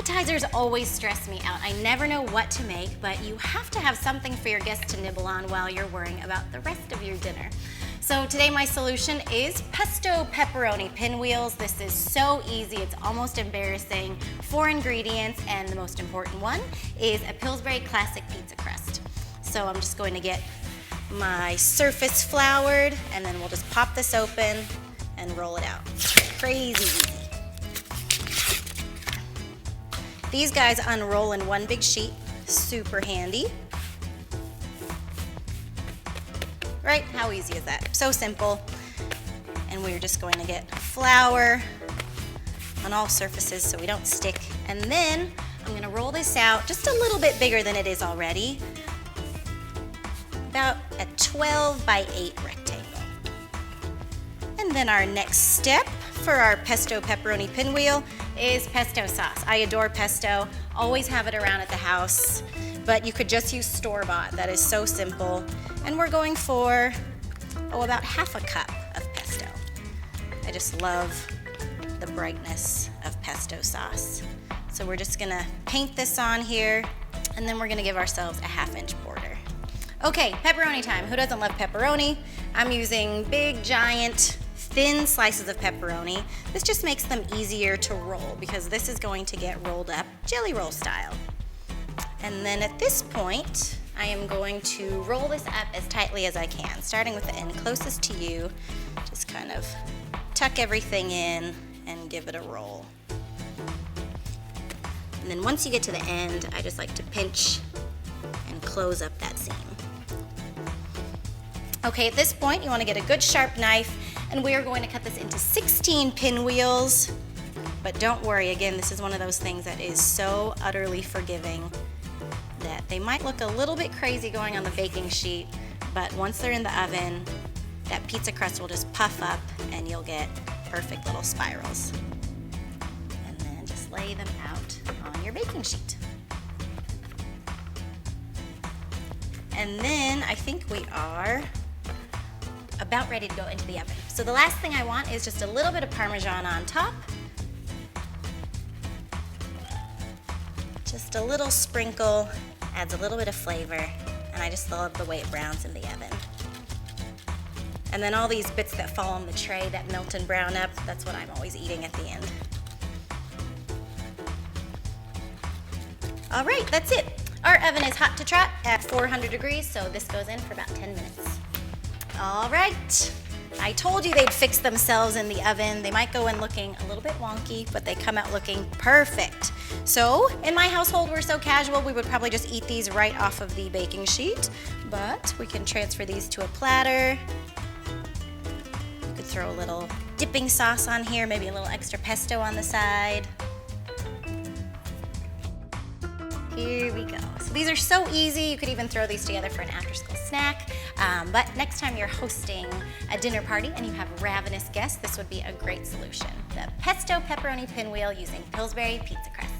Appetizers always stress me out. I never know what to make, but you have to have something for your guests to nibble on while you're worrying about the rest of your dinner. So today my solution is Pesto Pepperoni Pinwheels. This is so easy, it's almost embarrassing. 4 ingredients, and the most important one is a Pillsbury Classic pizza crust. So I'm just going to get my surface floured, and then we'll just pop this open and roll it out. Crazy easy. These guys unroll in one big sheet, super handy. Right? How easy is that? So simple. And we're just going to get flour on all surfaces so we don't stick. And then I'm going to roll this out just a little bit bigger than it is already. About a 12 by 8 rectangle. And then our next step for our Pesto Pepperoni Pinwheel is pesto sauce. I adore pesto, always have it around at the house, but you could just use store-bought. That is so simple. And we're going for, about half a cup of pesto. I just love the brightness of pesto sauce. So we're just gonna paint this on here, and then we're gonna give ourselves a 1/2-inch border. Okay, pepperoni time. Who doesn't love pepperoni? I'm using big, giant, thin slices of pepperoni. This just makes them easier to roll because this is going to get rolled up jelly roll style. And then at this point, I am going to roll this up as tightly as I can, starting with the end closest to you. Just kind of tuck everything in and give it a roll. And then once you get to the end, I just like to pinch and close up that seam. Okay, at this point, you want to get a good sharp knife, and we are going to cut this into 16 pinwheels. But don't worry, again, this is one of those things that is so utterly forgiving that they might look a little bit crazy going on the baking sheet, but once they're in the oven, that pizza crust will just puff up and you'll get perfect little spirals. And then just lay them out on your baking sheet. And then I think we are about ready to go into the oven. So the last thing I want is just a little bit of Parmesan on top. Just a little sprinkle, adds a little bit of flavor, and I just love the way it browns in the oven. And then all these bits that fall on the tray that melt and brown up, that's what I'm always eating at the end. All right, that's it. Our oven is hot to trot at 400 degrees, so this goes in for about 10 minutes. All right, I told you they'd fix themselves in the oven. They might go in looking a little bit wonky, but they come out looking perfect. So in my household, we're so casual, we would probably just eat these right off of the baking sheet, but we can transfer these to a platter. You could throw a little dipping sauce on here, maybe a little extra pesto on the side. Here we go. So these are so easy. You could even throw these together for an after-school snack. But next time you're hosting a dinner party and you have ravenous guests, this would be a great solution. The Pesto Pepperoni Pinwheel using Pillsbury pizza crust.